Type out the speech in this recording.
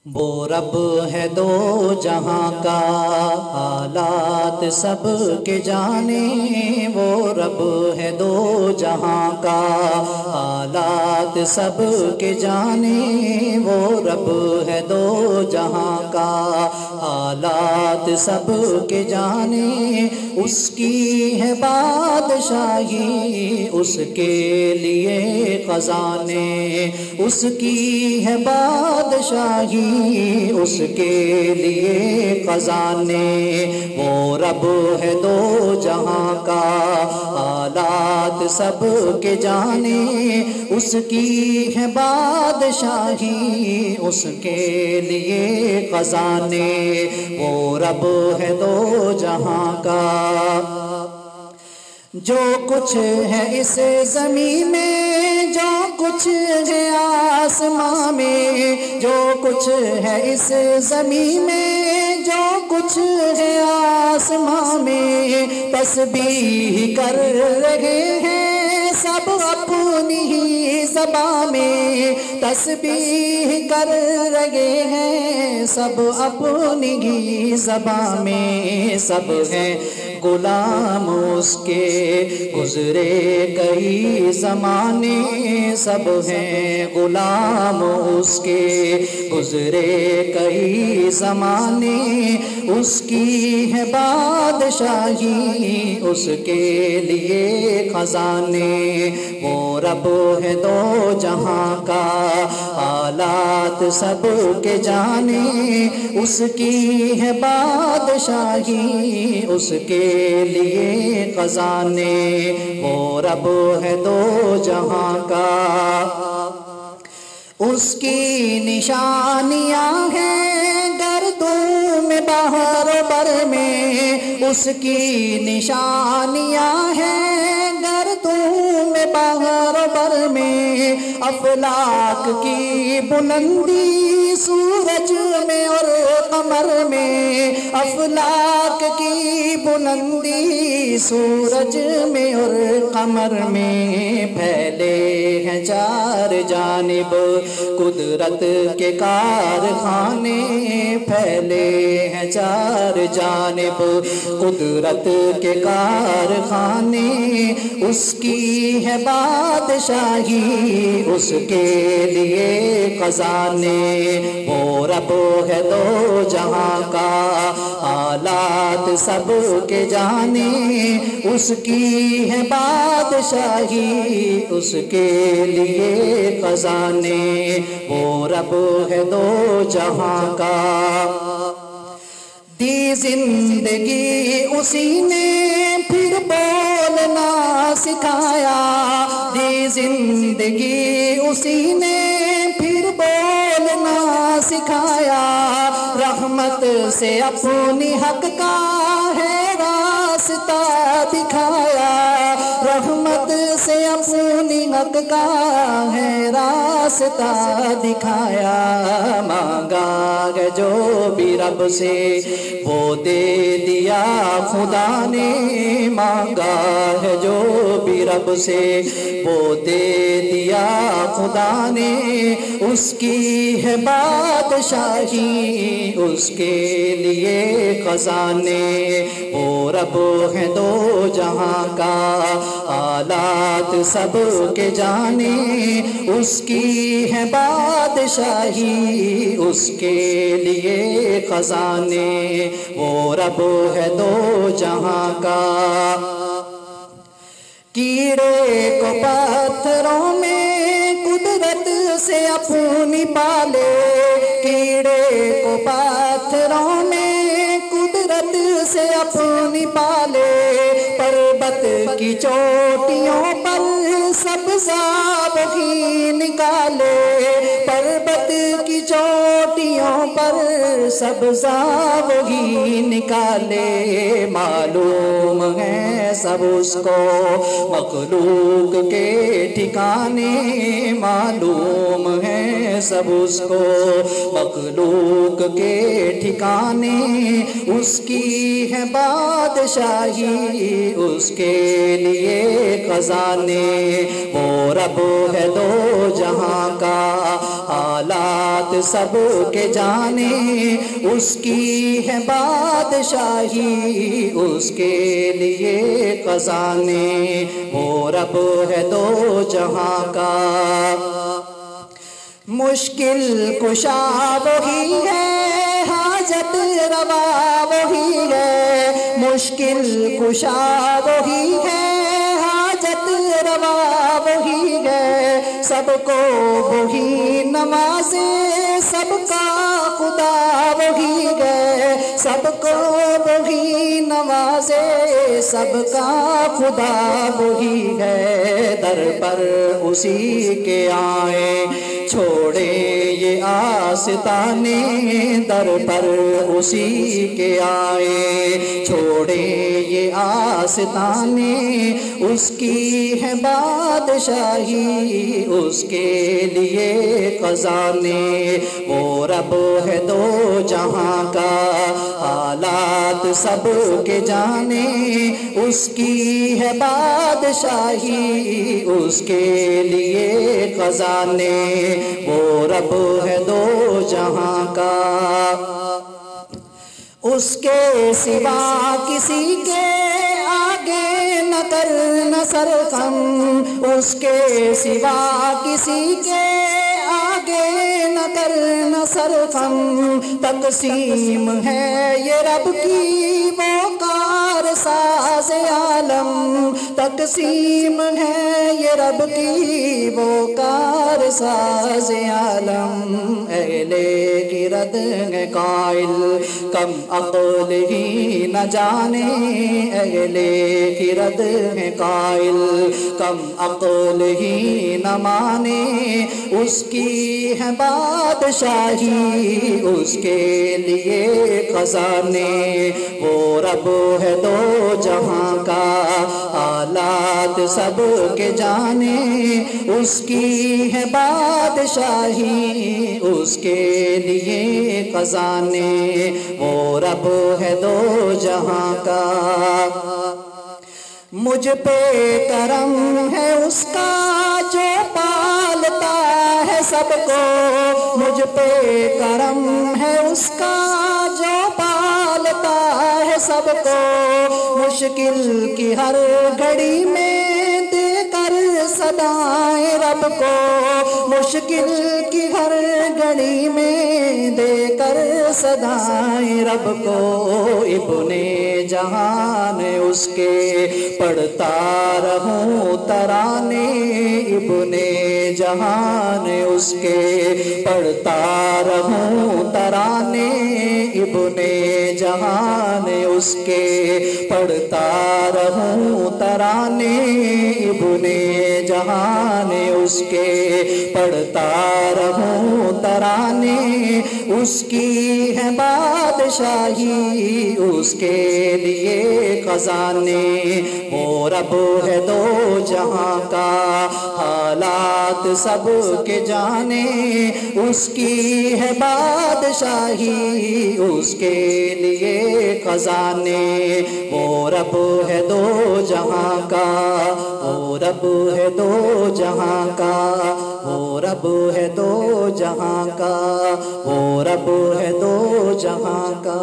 وہ رب ہے دو جہاں کا حالات سب کے جانے، وہ رب ہے دو جہاں کا حالات سب کے جانے، وہ رب ہے دو جہاں کا حالات سب کے جانے، اس کی ہے بادشاہی اس کے لیے خزانے، اس کی ہے بادشاہی اس کے لیے خزانے، وہ رب ہے دو جہاں کا حالات سب کے جانے، اس کی ہے بادشاہی اس کے لیے خزانے، وہ رب ہے دو جہاں کا۔ جو کچھ ہے اس زمین میں، جو کچھ ہے آسمان میں، جو کچھ ہے اس زمین میں، جو کچھ ہے آسمان میں، تسبیح کر رہے ہیں سب اپنی ہی زبان میں، تسبیح کر رہے ہیں سب اپنی ہی زبان میں، سب ہیں غلام اس کے گزرے کئی زمانے، سب ہیں غلام اس کے گزرے کئی زمانے، اس کی ہے بادشاہی اس کے لیے خزانے، وہ رب ہے دو جہاں کا حالات سب کے جانے، اس کی ہے بادشاہی اس کے لیے خزانے، وہ رب ہے دو جہاں کا۔ اس کی نشانیاں ہیں گردوں میں بحر بر میں، اس کی نشانیاں ہیں گردوں میں بحر بر میں، افلاک کی بلندی سورج میں اور قمر میں، افلاک کی بلندی سورج میں اور قمر میں، پھیلے ہیں چار جانب قدرت کے کارخانے، پھیلے ہیں چار جانب قدرت کے کارخانے، اس کی ہے بادشاہی اس کے لیے خزانے، وہ رب ہے دو جہاں کا حالات سب کے جانے، اس کی ہے بادشاہی اس کے لیے خزانے، وہ رب ہے دو جہاں کا۔ دی زندگی اسی نے پھر بولنا سکھایا، دی زندگی اسی نے پھر بولنا سکھایا، رحمت سے اپنی حق کا ہے راستہ دکھایا، رحمت سے اپنی حق کا ہے راستہ دکھایا، مانگا ہے جو بھی رب سے وہ دے دیا خدا نے، مانگا ہے جو بھی رب سے وہ دے دیا خدا نے، اس کی ہے بادشاہی اس کے لیے خزانے، وہ رب ہے دو جہاں کا حالات سب کے جانے، اس کی ہے بادشاہی اس کے لیے خزانے، وہ رب ہے دو جہاں کا۔ کیڑے کو پتھروں میں قدرت سے اپنی پالے، کیڑے کو پتھروں میں قدرت سے اپنی پالے، پربت کی چوٹیوں پر سبزہ وہی نکالے، پربت کی چوٹیوں پر سبزہ وہی نکالے، معلوم ہے سب اس کو مخلوق کے ٹھکانے، معلوم ہے سب اس کو مخلوق کے ٹھکانے، اس کی ہے بادشاہی اس کے لیے خزانے، وہ رب ہے دو جہاں کا حالات حالات سب کے جانے، اس کی ہے بادشاہی، اس کے لیے خزانے، وہ رب ہے دو جہاں کا۔ مشکل کشا وہی ہے، حاجت روا وہی ہے، مشکل کشا وہی ہے، حاجت روا وہی ہے، سب کو وہی نوازے، سب کا خدا وہی ہے، سب کو وہی نوازے، سب کا خدا وہی ہے، در پر اسی کے آئے چھوڑے یہ آستانے، در پر اسی کے آئے چھوڑے یہ آستانے، اس کی ہے بادشاہی، اس کے لیے خزانے، وہ رب ہے دو جہاں کا، حالات سب کے جانے، اس کی ہے بادشاہی، اس کے لیے خزانے، وہ رب ہے دو جہاں کا۔ اس کے سوا کسی کے آگے نہ کرنا سر خم، اس کے سوا کسی کے آگے نہ کرنا سر خم، تقسیم ہے یہ رب کی وہ کار ساز عالم، تقسیم ہے یہ رب کی وہ کار ساز عالم، اہل کی رد ہے قائل کم عقل ہی نہ جانے، اہل کی رد ہے قائل کم عقل ہی نہ مانے، اس کی ہے بادشاہی، اس کے لیے خزانے، وہ رب ہے دو جہاں کا، حالات سب کے جانے، اس کی ہے بادشاہی، اس کے لیے خزانے، وہ رب ہے دو جہاں کا۔ مجھ پہ کرم ہے اس کا جو پالتا ہے سب کو، مجھ پہ کرم ہے اس کا جو پالتا ہے سب کو، مشکل کی ہر گھڑی میں دے کر صدائیں رب کو، مشکل کی ہر گھڑی میں دے کر صدائیں رب کو، ابن جہان اس کے پڑھتا رہوں ترانے، ابن جہان اس کے پڑھتا رہوں ترانے، ابن جہان اس کے پڑھتا رہوں ترانے، ابن جہان اس کے پڑھتا رہوں ترانے، اس کی ہے بادشاہی، اس کے لیے خزانے، وہ رب ہے دو جہاں کا، حالات سب کے جانے، اس کی ہے بادشاہی، اس کے لیے خزانے، وہ رب ہے دو جہاں کا، وہ رب ہے دو جہاں کا، وہ رب ہے دو جہاں کا، وہ رب ہے دو جہاں کا۔